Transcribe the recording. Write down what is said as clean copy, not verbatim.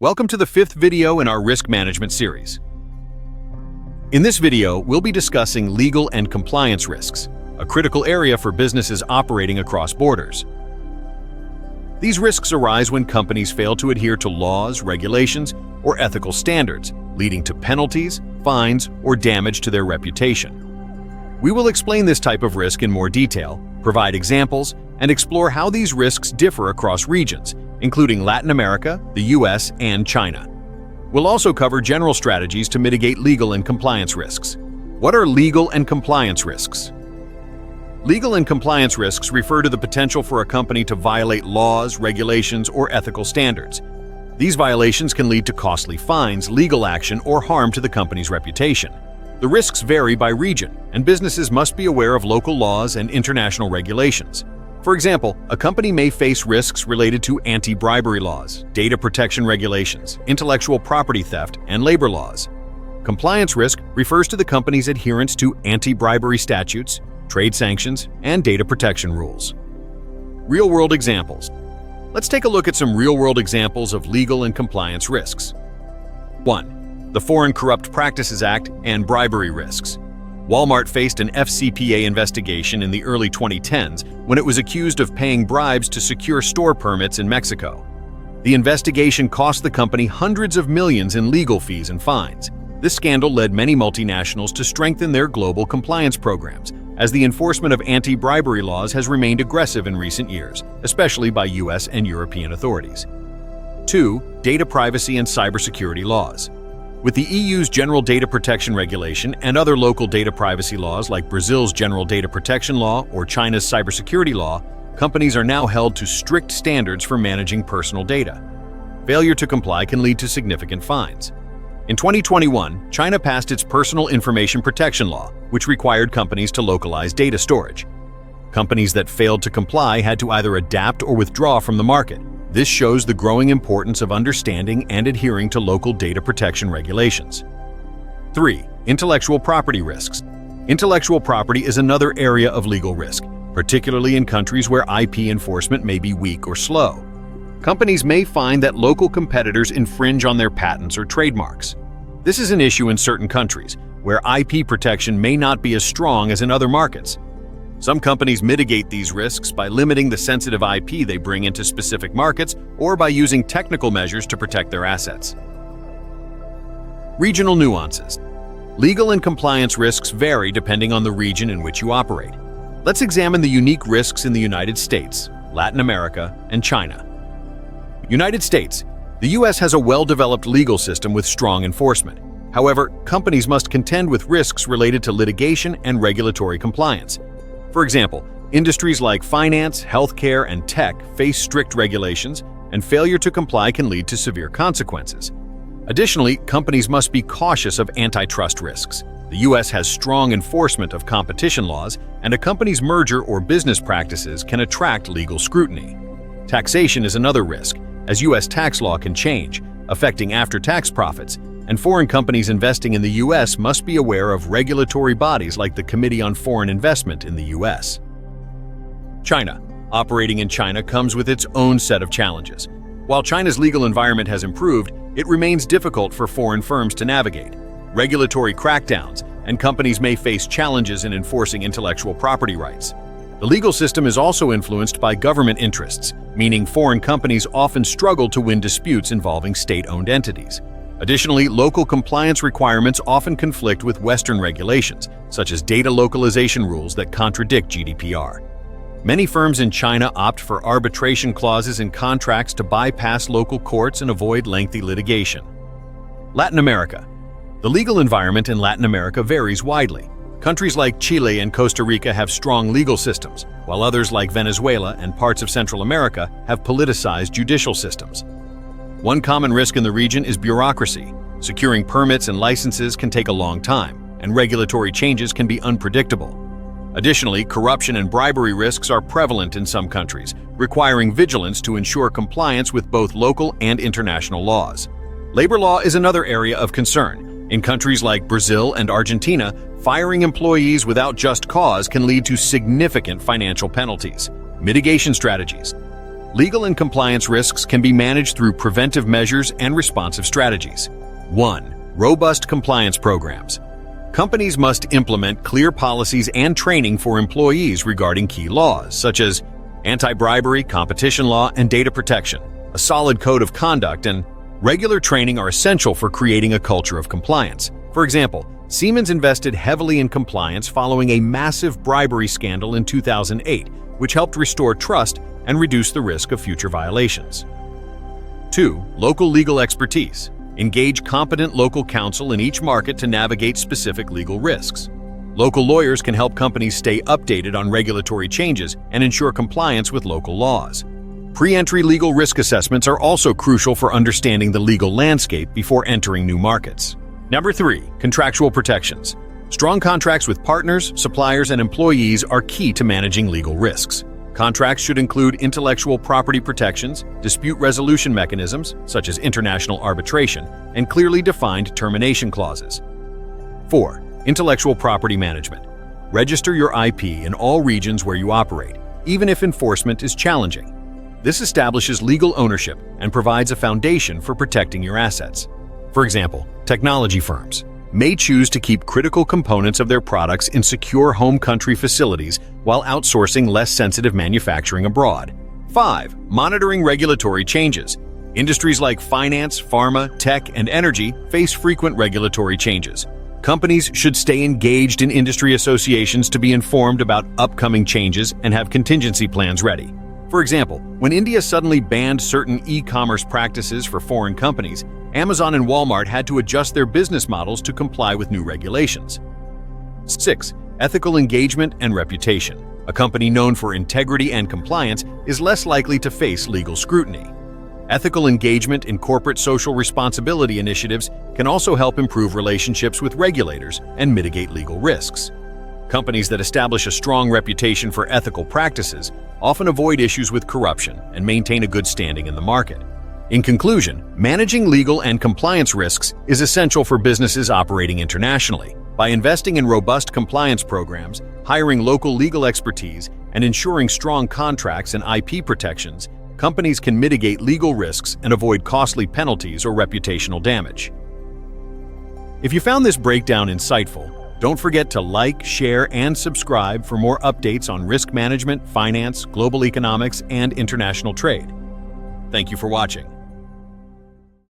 Welcome to the 5th video in our risk management series. In this video, we'll be discussing legal and compliance risks, a critical area for businesses operating across borders. These risks arise when companies fail to adhere to laws, regulations, or ethical standards, leading to penalties, fines, or damage to their reputation. We will explain this type of risk in more detail, provide examples, and explore how these risks differ across regions, including Latin America, the US, and China. We'll also cover general strategies to mitigate legal and compliance risks. What are legal and compliance risks? Legal and compliance risks refer to the potential for a company to violate laws, regulations, or ethical standards. These violations can lead to costly fines, legal action, or harm to the company's reputation. The risks vary by region, and businesses must be aware of local laws and international regulations. For example, a company may face risks related to anti-bribery laws, data protection regulations, intellectual property theft, and labor laws. Compliance risk refers to the company's adherence to anti-bribery statutes, trade sanctions, and data protection rules. Real-world examples. Let's take a look at some real-world examples of legal and compliance risks. 1. The Foreign Corrupt Practices Act and bribery risks. Wal-Mart faced an FCPA investigation in the early 2010s when it was accused of paying bribes to secure store permits in Mexico. The investigation cost the company hundreds of millions in legal fees and fines. This scandal led many multinationals to strengthen their global compliance programs, as the enforcement of anti-bribery laws has remained aggressive in recent years, especially by US and European authorities. 2. Data privacy and cybersecurity laws. With the EU's General Data Protection Regulation and other local data privacy laws like Brazil's General Data Protection Law or China's cybersecurity law, companies are now held to strict standards for managing personal data. Failure to comply can lead to significant fines. In 2021, China passed its Personal Information Protection Law, which required companies to localize data storage. Companies that failed to comply had to either adapt or withdraw from the market. This shows the growing importance of understanding and adhering to local data protection regulations. 3. Intellectual property risks. Intellectual property is another area of legal risk, particularly in countries where IP enforcement may be weak or slow. Companies may find that local competitors infringe on their patents or trademarks. This is an issue in certain countries, where IP protection may not be as strong as in other markets. Some companies mitigate these risks by limiting the sensitive IP they bring into specific markets or by using technical measures to protect their assets. Regional nuances. Legal and compliance risks vary depending on the region in which you operate. Let's examine the unique risks in the United States, Latin America, and China. United States. The US has a well-developed legal system with strong enforcement. However, companies must contend with risks related to litigation and regulatory compliance. For example, industries like finance, healthcare, and tech face strict regulations, and failure to comply can lead to severe consequences. Additionally, companies must be cautious of antitrust risks. The US has strong enforcement of competition laws, and a company's merger or business practices can attract legal scrutiny. Taxation is another risk, as US tax law can change, affecting after-tax profits, and foreign companies investing in the US must be aware of regulatory bodies like the Committee on Foreign Investment in the US. China. Operating in China comes with its own set of challenges. While China's legal environment has improved, it remains difficult for foreign firms to navigate. Regulatory crackdowns, and companies may face challenges in enforcing intellectual property rights. The legal system is also influenced by government interests, meaning foreign companies often struggle to win disputes involving state-owned entities. Additionally, local compliance requirements often conflict with Western regulations, such as data localization rules that contradict GDPR. Many firms in China opt for arbitration clauses in contracts to bypass local courts and avoid lengthy litigation. Latin America. The legal environment in Latin America varies widely. Countries like Chile and Costa Rica have strong legal systems, while others like Venezuela and parts of Central America have politicized judicial systems. One common risk in the region is bureaucracy. Securing permits and licenses can take a long time, and regulatory changes can be unpredictable. Additionally, corruption and bribery risks are prevalent in some countries, requiring vigilance to ensure compliance with both local and international laws. Labor law is another area of concern. In countries like Brazil and Argentina, firing employees without just cause can lead to significant financial penalties. Mitigation strategies. Legal and compliance risks can be managed through preventive measures and responsive strategies. 1. Robust compliance programs. Companies must implement clear policies and training for employees regarding key laws, such as anti-bribery, competition law, and data protection. A solid code of conduct and regular training are essential for creating a culture of compliance. For example, Siemens invested heavily in compliance following a massive bribery scandal in 2008, which helped restore trust and reduce the risk of future violations. 2. Local legal expertise. Engage competent local counsel in each market to navigate specific legal risks. Local lawyers can help companies stay updated on regulatory changes and ensure compliance with local laws. Pre-entry legal risk assessments are also crucial for understanding the legal landscape before entering new markets. Number 3. Contractual protections. Strong contracts with partners, suppliers, and employees are key to managing legal risks. Contracts should include intellectual property protections, dispute resolution mechanisms, such as international arbitration, and clearly defined termination clauses. 4. Intellectual property management. Register your IP in all regions where you operate, even if enforcement is challenging. This establishes legal ownership and provides a foundation for protecting your assets. For example, technology firms may choose to keep critical components of their products in secure home country facilities while outsourcing less sensitive manufacturing abroad. 5. Monitoring regulatory changes. Industries like finance, pharma, tech, and energy face frequent regulatory changes. Companies should stay engaged in industry associations to be informed about upcoming changes and have contingency plans ready. For example, when India suddenly banned certain e-commerce practices for foreign companies, Amazon and Wal-Mart had to adjust their business models to comply with new regulations. 6. Ethical engagement and reputation. A company known for integrity and compliance is less likely to face legal scrutiny. Ethical engagement in corporate social responsibility initiatives can also help improve relationships with regulators and mitigate legal risks. Companies that establish a strong reputation for ethical practices often avoid issues with corruption and maintain a good standing in the market. In conclusion, managing legal and compliance risks is essential for businesses operating internationally. By investing in robust compliance programs, hiring local legal expertise, and ensuring strong contracts and IP protections, companies can mitigate legal risks and avoid costly penalties or reputational damage. If you found this breakdown insightful, don't forget to like, share, and subscribe for more updates on risk management, finance, global economics, and international trade. Thank you for watching.